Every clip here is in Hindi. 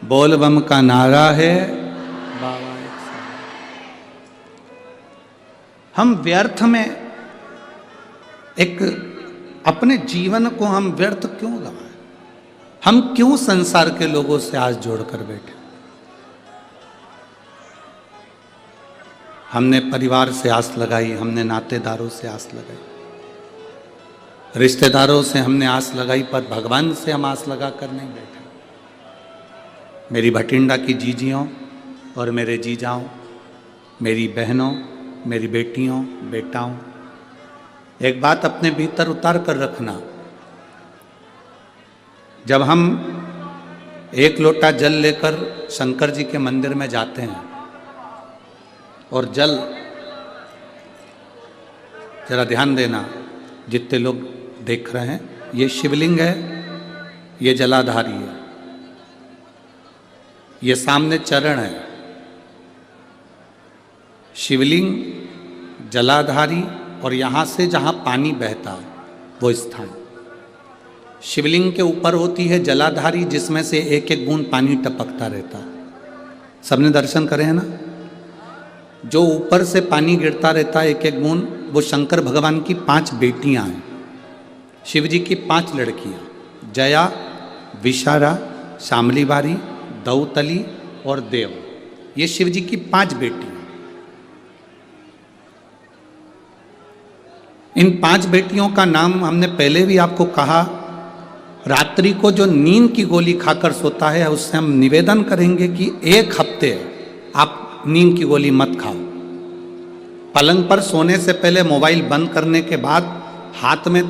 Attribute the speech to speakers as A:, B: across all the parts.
A: बोल बम का नारा है, बाबा एक सहारा। हम व्यर्थ में एक अपने जीवन को हम व्यर्थ क्यों गवाएं? हम क्यों संसार के लोगों से आस जोड़कर बैठे? हमने परिवार से आस लगाई, हमने नातेदारों से आस लगाई, रिश्तेदारों से हमने आस लगाई, पर भगवान से हम आस लगा कर नहीं बैठे। मेरी भटिंडा की जीजियों और मेरे जीजाओं, मेरी बहनों, मेरी बेटियों, बेटाओं, एक बात अपने भीतर उतार कर रखना। जब हम एक लोटा जल लेकर शंकर जी के मंदिर में जाते हैं और जल, जरा ध्यान देना जितने लोग देख रहे हैं, ये शिवलिंग है, ये जलाधारी है, ये सामने चरण है। शिवलिंग, जलाधारी और यहां से जहां पानी बहता है वो स्थान। शिवलिंग के ऊपर होती है जलाधारी, जिसमें से एक एक बूंद पानी टपकता रहता है। सबने दर्शन करे हैं ना? जो ऊपर से पानी गिरता रहता है एक एक बूंद, वो शंकर भगवान की 5 बेटियां हैं, शिव जी की 5 लड़कियां, जया, विशारा, शामली बारी, दौतली और देव। ये शिव जी की 5 बेटियां। इन 5 बेटियों का नाम हमने पहले भी आपको कहा। रात्रि को जो नींद की गोली खाकर सोता है, उससे हम निवेदन करेंगे कि 1 हफ्ते आप नींद की गोली मत खाओ। पलंग पर सोने से पहले मोबाइल बंद करने के बाद हाथ में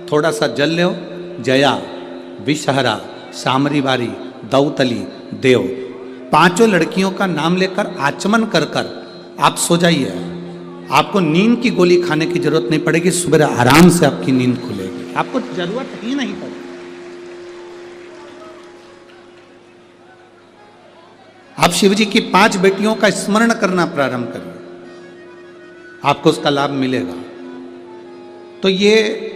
A: थोड़ा सा जल लो। जया, विषहरा, शामरी बारी, दौतली, देव, 5 लड़कियों का नाम लेकर आचमन कर कर आप सो जाइए। आपको नींद की गोली खाने की जरूरत नहीं पड़ेगी। सुबह आराम से आपकी नींद खुलेगी, आपको जरूरत ही नहीं पड़ेगी। आप शिव जी की 5 बेटियों का स्मरण करना प्रारंभ करिए, आपको उसका लाभ मिलेगा। तो ये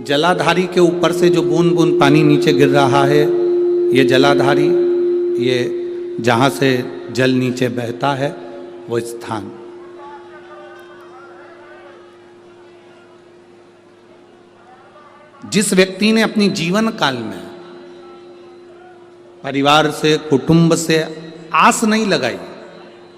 A: जलाधारी के ऊपर से जो बूंद बूंद पानी नीचे गिर रहा है, ये जलाधारी, ये जहां से जल नीचे बहता है वो स्थान। जिस व्यक्ति ने अपनी जीवन काल में परिवार से, कुटुंब से आस नहीं लगाई,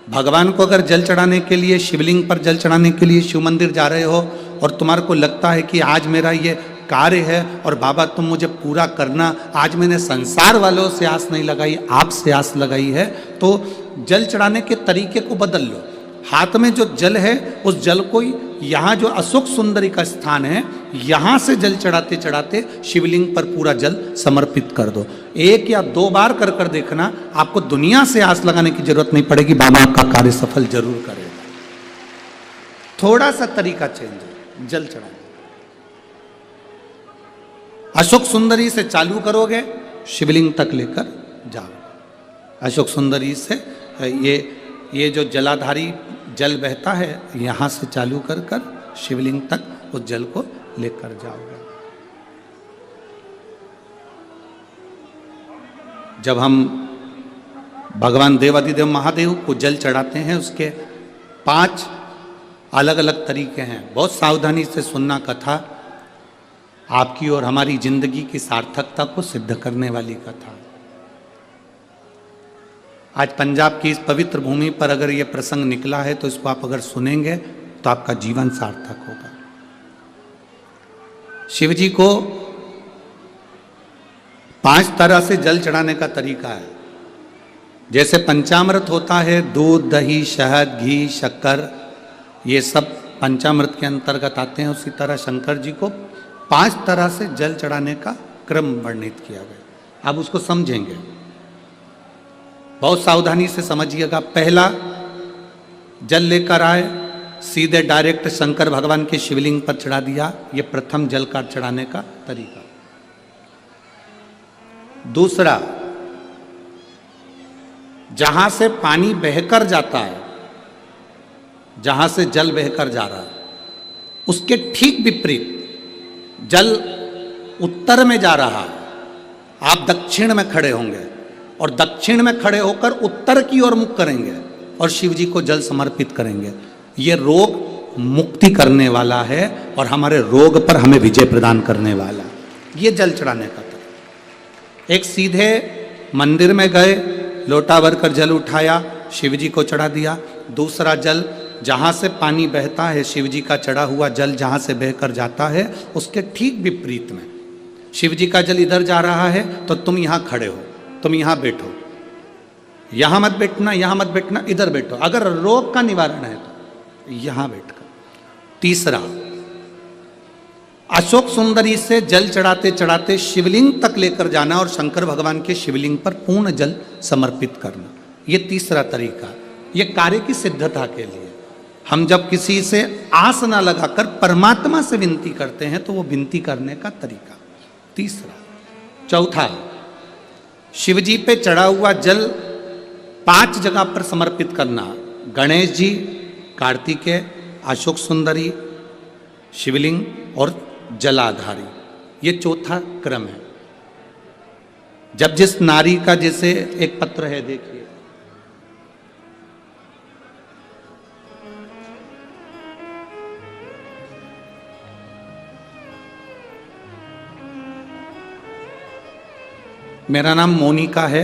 A: भगवान को अगर जल चढ़ाने के लिए, शिवलिंग पर जल चढ़ाने के लिए शिव मंदिर जा रहे हो और तुम्हारे को लगता है कि आज मेरा ये कार्य है और बाबा तुम मुझे पूरा करना, आज मैंने संसार वालों से आस नहीं लगाई, आपसे आस लगाई है, तो जल चढ़ाने के तरीके को बदल लो। हाथ में जो जल है उस जल को, यहाँ जो अशोक सुंदरी का स्थान है, यहाँ से जल चढ़ाते चढ़ाते शिवलिंग पर पूरा जल समर्पित कर दो। 1 या 2 बार कर कर देखना, आपको दुनिया से आस लगाने की जरूरत नहीं पड़ेगी, बाबा आपका कार्य सफल जरूर करेगा। थोड़ा सा तरीका चेंज है जल चढ़ाने। अशोक सुंदरी से चालू करोगे, शिवलिंग तक लेकर जाओ। अशोक सुंदरी से ये जो जलाधारी जल बहता है, यहाँ से चालू कर कर शिवलिंग तक उस जल को लेकर जाओगे। जब हम भगवान देवाधिदेव महादेव को जल चढ़ाते हैं, उसके 5 अलग अलग तरीके हैं। बहुत सावधानी से सुनना कथा, आपकी और हमारी जिंदगी की सार्थकता को सिद्ध करने वाली कथा। आज पंजाब की इस पवित्र भूमि पर अगर ये प्रसंग निकला है, तो इसको आप अगर सुनेंगे तो आपका जीवन सार्थक होगा। शिव जी को 5 तरह से जल चढ़ाने का तरीका है। जैसे पंचामृत होता है, दूध, दही, शहद, घी, शक्कर, ये सब पंचामृत के अंतर्गत आते हैं। उसी तरह शंकर जी को 5 तरह से जल चढ़ाने का क्रम वर्णित किया गया। अब उसको समझेंगे, बहुत सावधानी से समझिएगा। पहला, जल लेकर आए, सीधे डायरेक्ट शंकर भगवान के शिवलिंग पर चढ़ा दिया। ये प्रथम जल का चढ़ाने का तरीका। दूसरा, जहां से पानी बहकर जाता है, जहां से जल बहकर जा रहा है, उसके ठीक विपरीत जल उत्तर में जा रहा है, आप दक्षिण में खड़े होंगे, और दक्षिण में खड़े होकर उत्तर की ओर मुख करेंगे और शिव जी को जल समर्पित करेंगे। ये रोग मुक्ति करने वाला है और हमारे रोग पर हमें विजय प्रदान करने वाला। ये जल चढ़ाने का तरीका। एक सीधे मंदिर में गए, लोटा भर कर जल उठाया, शिव जी को चढ़ा दिया। दूसरा जल जहाँ से पानी बहता है, शिव जी का चढ़ा हुआ जल जहाँ से बहकर जाता है, उसके ठीक विपरीत में शिव जी का जल इधर जा रहा है तो तुम यहाँ खड़े हो, तुम यहाँ बैठो, यहाँ मत बैठना, यहाँ मत बैठना, इधर बैठो। अगर रोग का निवारण है तो यहाँ बैठकर। तीसरा, अशोक सुंदरी से जल चढ़ाते चढ़ाते शिवलिंग तक लेकर जाना और शंकर भगवान के शिवलिंग पर पूर्ण जल समर्पित करना। ये तीसरा तरीका, ये कार्य की सिद्धता के लिए। हम जब किसी से आस ना लगाकर परमात्मा से विनती करते हैं तो वो विनती करने का तरीका तीसरा। चौथा, शिव जी पे चढ़ा हुआ जल 5 जगह पर समर्पित करना। गणेश जी, कार्तिकेय, अशोक सुंदरी, शिवलिंग और जलाधारी। ये चौथा क्रम है। जब जिस नारी का, जैसे एक पत्र है, देखिए, मेरा नाम मोनिका है,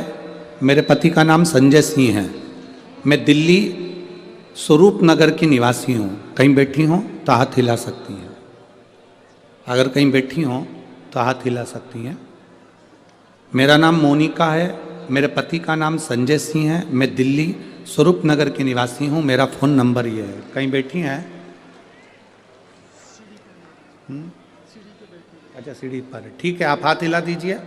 A: मेरे पति का नाम संजय सिंह है। मैं दिल्ली स्वरूप नगर की निवासी हूँ। कहीं बैठी हों तो हाथ हिला सकती हैं। अगर कहीं बैठी हों तो हाथ हिला सकती हैं। मेरा नाम मोनिका है, मेरे पति का नाम संजय सिंह है। मैं दिल्ली स्वरूप नगर की निवासी हूँ। मेरा फ़ोन नंबर ये है। कहीं बैठी हैं? अच्छा, सीढ़ी पर है। ठीक है, आप हाथ हिला दीजिए।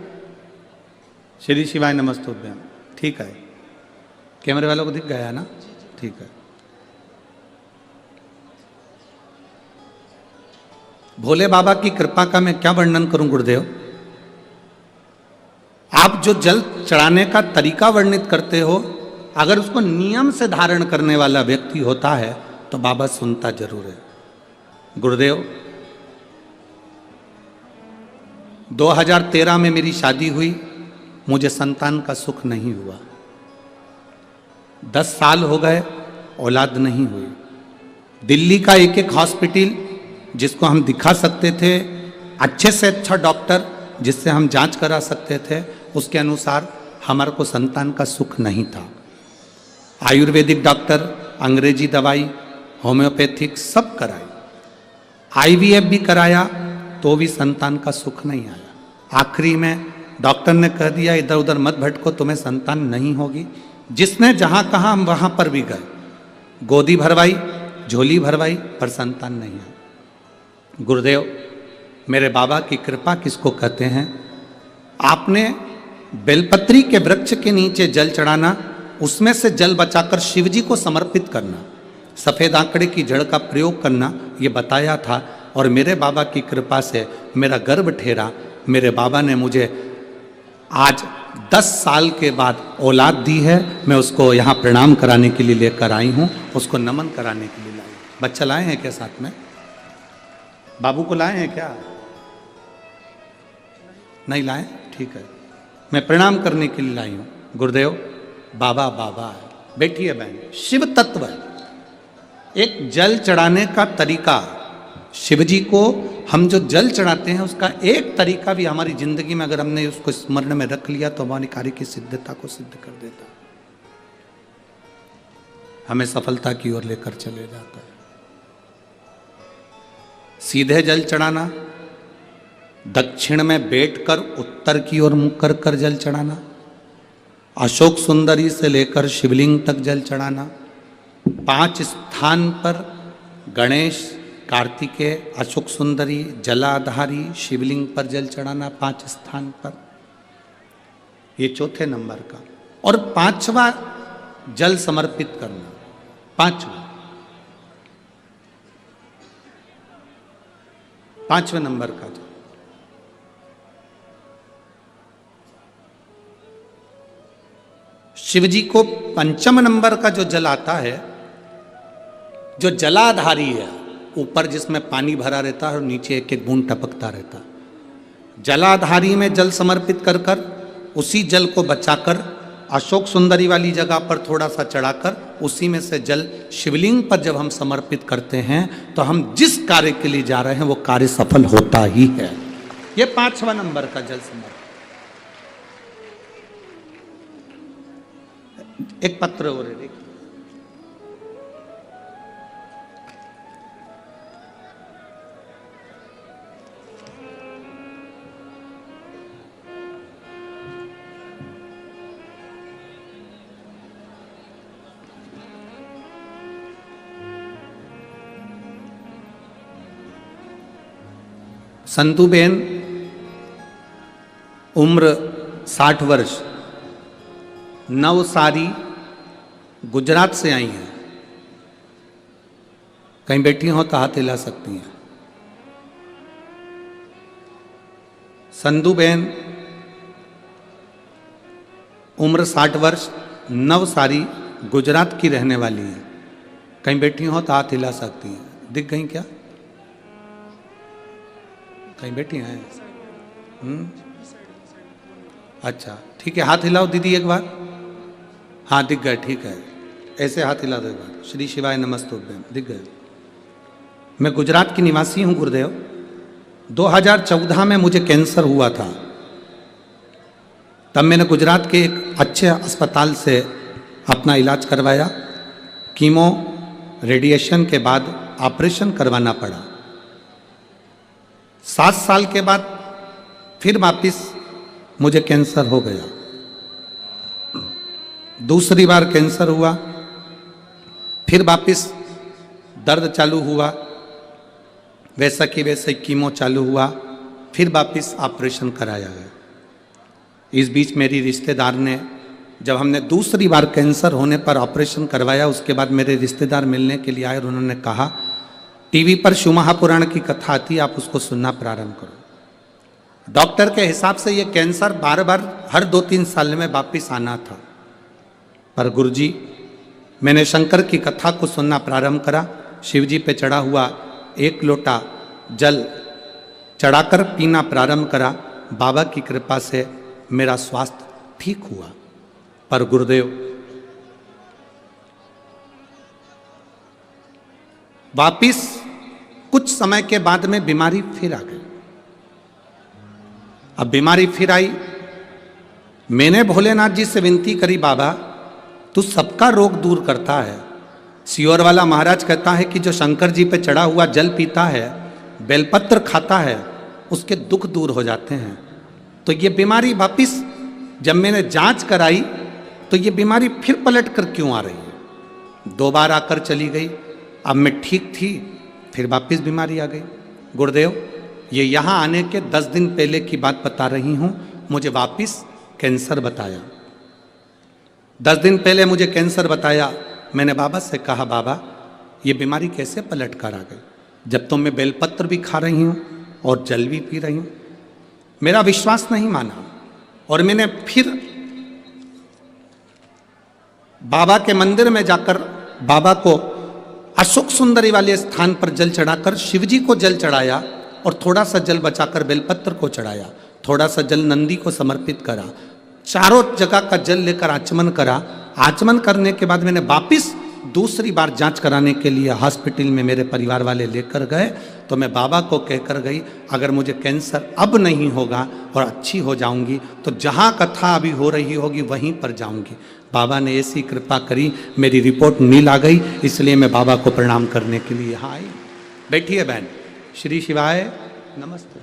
A: श्री शिवाय नमस्तुभ्यम। ठीक है, कैमरे वालों को दिख गया है ना? ठीक है। भोले बाबा की कृपा का मैं क्या वर्णन करूं गुरुदेव। आप जो जल चढ़ाने का तरीका वर्णित करते हो, अगर उसको नियम से धारण करने वाला व्यक्ति होता है तो बाबा सुनता जरूर है। गुरुदेव, 2013 में मेरी शादी हुई, मुझे संतान का सुख नहीं हुआ। 10 साल हो गए, औलाद नहीं हुई। दिल्ली का एक एक हॉस्पिटल जिसको हम दिखा सकते थे, अच्छे से अच्छा डॉक्टर जिससे हम जांच करा सकते थे, उसके अनुसार हमारे को संतान का सुख नहीं था। आयुर्वेदिक डॉक्टर, अंग्रेजी दवाई, होम्योपैथिक सब कराई, आईवीएफ भी कराया तो भी संतान का सुख नहीं आया। आखिरी में डॉक्टर ने कह दिया इधर उधर मत भटको, तुम्हें संतान नहीं होगी। जिसने जहाँ कहा हम वहाँ पर भी गए, गोदी भरवाई, झोली भरवाई, पर संतान नहीं है। गुरुदेव, मेरे बाबा की कृपा किसको कहते हैं? आपने बेलपत्री के वृक्ष के नीचे जल चढ़ाना, उसमें से जल बचाकर शिव जी को समर्पित करना, सफ़ेद आंकड़े की जड़ का प्रयोग करना, ये बताया था। और मेरे बाबा की कृपा से मेरा गर्भ ठहरा। मेरे बाबा ने मुझे आज 10 साल के बाद औलाद दी है। मैं उसको यहाँ प्रणाम कराने के लिए लेकर आई हूँ, उसको नमन कराने के लिए लाई। बच्चा लाए हैं क्या साथ में? बाबू को लाए हैं क्या? नहीं लाए? ठीक है, मैं प्रणाम करने के लिए लाई हूँ। गुरुदेव, बाबा बाबा है। बैठिए बहन। शिव तत्व है। एक जल चढ़ाने का तरीका, शिव जी को हम जो जल चढ़ाते हैं उसका एक तरीका भी हमारी जिंदगी में अगर हमने उसको स्मरण में रख लिया तो हमारी कार्य की सिद्धता को सिद्ध कर देता है, हमें सफलता की ओर लेकर चले जाता है। सीधे जल चढ़ाना, दक्षिण में बैठकर उत्तर की ओर मुख कर कर जल चढ़ाना, अशोक सुंदरी से लेकर शिवलिंग तक जल चढ़ाना, 5 स्थान पर गणेश, कार्तिकेय, अशोक सुंदरी, जलाधारी, शिवलिंग पर जल चढ़ाना 5 स्थान पर। ये चौथे नंबर का। और 5वां जल समर्पित करना। 5वें नंबर का जल। शिव जी को 5वें नंबर का जो जल आता है, जो जलाधारी है, ऊपर जिसमें पानी भरा रहता है और नीचे एक एक बूंद टपकता रहता है। जलाधारी में जल समर्पित कर कर उसी जल को बचाकर अशोक सुंदरी वाली जगह पर थोड़ा सा चढ़ाकर उसी में से जल शिवलिंग पर जब हम समर्पित करते हैं तो हम जिस कार्य के लिए जा रहे हैं वो कार्य सफल होता ही है। ये 5वां नंबर का जल समर्पण। एक पत्र और है, संतुबेन उम्र 60 वर्ष, नवसारी गुजरात से आई हैं। कहीं बैठी हो तो हाथ हिला सकती हैं। संधुबेन उम्र 60 वर्ष, नवसारी गुजरात की रहने वाली हैं। कहीं बैठी हो तो हाथ हिला सकती हैं। दिख गई क्या? कहीं बैठी हैं? अच्छा ठीक है, हाथ हिलाओ दीदी एक बार। हाँ दिख गए, ठीक है, ऐसे हाथ हिला दो एक बार। श्री शिवाय नमस्तुभ्यम, दिख गए। मैं गुजरात की निवासी हूँ गुरुदेव। 2014 में मुझे कैंसर हुआ था। तब मैंने गुजरात के एक अच्छे अस्पताल से अपना इलाज करवाया। कीमो रेडिएशन के बाद ऑपरेशन करवाना पड़ा। 7 साल के बाद फिर वापिस मुझे कैंसर हो गया। दूसरी बार कैंसर हुआ, फिर वापिस दर्द चालू हुआ, वैसा कि वैसे कीमो चालू हुआ, फिर वापिस ऑपरेशन कराया गया। इस बीच मेरी रिश्तेदार ने, जब हमने दूसरी बार कैंसर होने पर ऑपरेशन करवाया, उसके बाद मेरे रिश्तेदार मिलने के लिए आए और उन्होंने कहा टीवी पर शिव महापुराण की कथा आती है, आप उसको सुनना प्रारंभ करो। डॉक्टर के हिसाब से ये कैंसर बार बार हर 2-3 साल में वापिस आना था। पर गुरुजी, मैंने शंकर की कथा को सुनना प्रारंभ करा। शिव जी पे चढ़ा हुआ 1 लोटा जल चढ़ाकर पीना प्रारंभ करा। बाबा की कृपा से मेरा स्वास्थ्य ठीक हुआ। पर गुरुदेव, वापिस कुछ समय के बाद में बीमारी फिर आ गई। अब बीमारी फिर आई। मैंने भोलेनाथ जी से विनती करी, बाबा तू सबका रोग दूर करता है। सियोर वाला महाराज कहता है कि जो शंकर जी पे चढ़ा हुआ जल पीता है, बेलपत्र खाता है, उसके दुख दूर हो जाते हैं। तो ये बीमारी वापिस जब मैंने जांच कराई तो ये बीमारी फिर पलट कर क्यों आ रही है? 2 बार आकर चली गई। अब मैं ठीक थी, फिर वापिस बीमारी आ गई। गुरुदेव, ये यहाँ आने के 10 दिन पहले की बात बता रही हूँ। मुझे वापिस कैंसर बताया। 10 दिन पहले मुझे कैंसर बताया। मैंने बाबा से कहा, बाबा ये बीमारी कैसे पलट कर आ गई, जब तो मैं बेलपत्र भी खा रही हूँ और जल भी पी रही हूँ। मेरा विश्वास नहीं माना और मैंने फिर बाबा के मंदिर में जाकर बाबा को अशोक सुंदरी वाले स्थान पर जल चढ़ाकर शिवजी को जल चढ़ाया और थोड़ा सा जल बचाकर बेलपत्र को चढ़ाया। थोड़ा सा जल नंदी को समर्पित करा। चारों जगह का जल लेकर आचमन करा। आचमन करने के बाद मैंने वापिस दूसरी बार जांच कराने के लिए हॉस्पिटल में मेरे परिवार वाले लेकर गए। तो मैं बाबा को कहकर गई, अगर मुझे कैंसर अब नहीं होगा और अच्छी हो जाऊंगी तो जहाँ कथा अभी हो रही होगी वहीं पर जाऊंगी। बाबा ने ऐसी कृपा करी, मेरी रिपोर्ट नील आ गई। इसलिए मैं बाबा को प्रणाम करने के लिए यहाँ आई। बैठिए बहन। श्री शिवाय नमस्ते।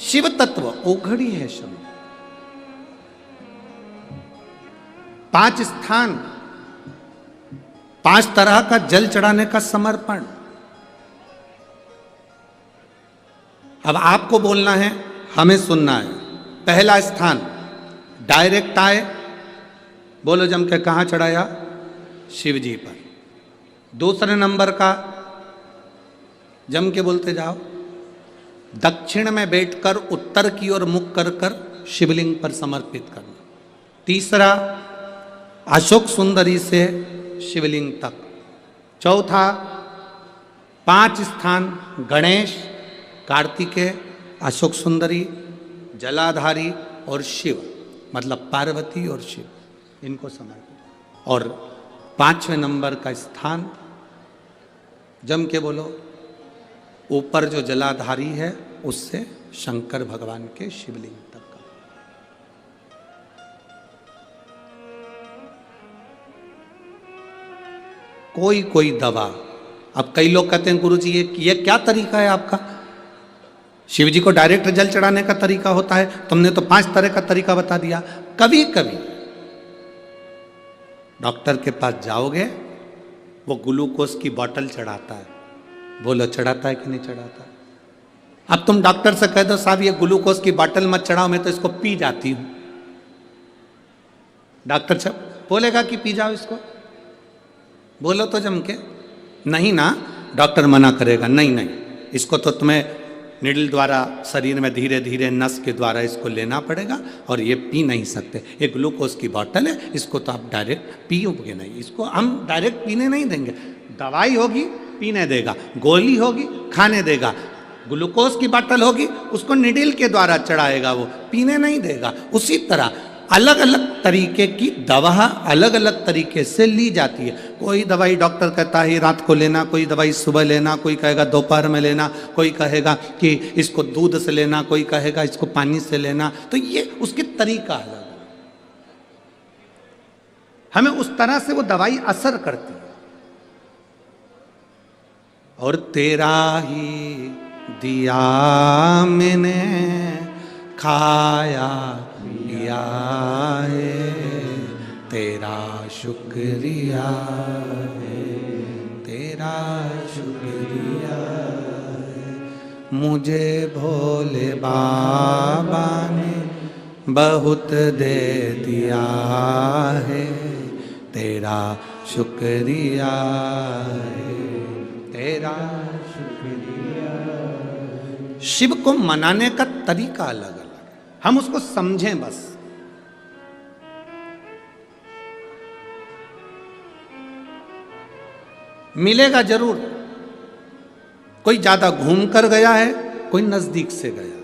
A: शिव तत्व ओघड़ी है शब्द। 5 स्थान, 5 तरह का जल चढ़ाने का समर्पण। अब आपको बोलना है, हमें सुनना है। पहला स्थान डायरेक्ट आए, बोलो जम के, कहाँ चढ़ाया? शिव जी पर। दूसरे नंबर का जम के बोलते जाओ, दक्षिण में बैठकर उत्तर की ओर मुख कर कर शिवलिंग पर समर्पित करना। तीसरा अशोक सुंदरी से शिवलिंग तक। चौथा 5 स्थान गणेश, कार्तिकेय, अशोक सुंदरी, जलाधारी और शिव, मतलब पार्वती और शिव। इनको समर्पित। और 5वें नंबर का स्थान, जम के बोलो, ऊपर जो जलाधारी है उससे शंकर भगवान के शिवलिंग तक का। कोई दवा, अब कई लोग कहते हैं गुरुजी ये क्या तरीका है आपका, शिव जी को डायरेक्ट जल चढ़ाने का तरीका होता है, तुमने तो 5 तरह का तरीका बता दिया। कभी कभी डॉक्टर के पास जाओगे, वो ग्लूकोज की बोतल चढ़ाता है, बोलो चढ़ाता है कि नहीं चढ़ाता? अब तुम डॉक्टर से कह दो साहब ये ग्लूकोज की बोतल मत चढ़ाओ, मैं तो इसको पी जाती हूं, डॉक्टर साहब बोलेगा कि पी जाओ इसको? बोलो तो जम के, नहीं ना, डॉक्टर मना करेगा, नहीं इसको तो तुम्हें निडल द्वारा शरीर में धीरे धीरे नस के द्वारा इसको लेना पड़ेगा और ये पी नहीं सकते, ये ग्लूकोज की बोतल है, इसको तो आप डायरेक्ट पियोगे नहीं, इसको हम डायरेक्ट पीने नहीं देंगे। दवाई होगी पीने देगा, गोली होगी खाने देगा, ग्लूकोज की बोतल होगी उसको निडल के द्वारा चढ़ाएगा, वो पीने नहीं देगा। उसी तरह अलग अलग तरीके की दवा अलग अलग तरीके से ली जाती है। कोई दवाई डॉक्टर कहता है रात को लेना, कोई दवाई सुबह लेना, कोई कहेगा दोपहर में लेना, कोई कहेगा कि इसको दूध से लेना, कोई कहेगा इसको पानी से लेना, तो ये उसके तरीका अलग है। हमें उस तरह से वो दवाई असर करती है। और तेरा ही दिया मैंने खाया पिया है, तेरा शुक्रिया है, तेरा शुक्रिया है, मुझे भोले बाबा ने बहुत दे दिया है, तेरा शुक्रिया है, तेरा शुक्रिया। शिव को मनाने का तरीका अलग अलग है, हम उसको समझें बस। मिलेगा जरूर, कोई ज्यादा घूम कर गया है, कोई नजदीक से गया।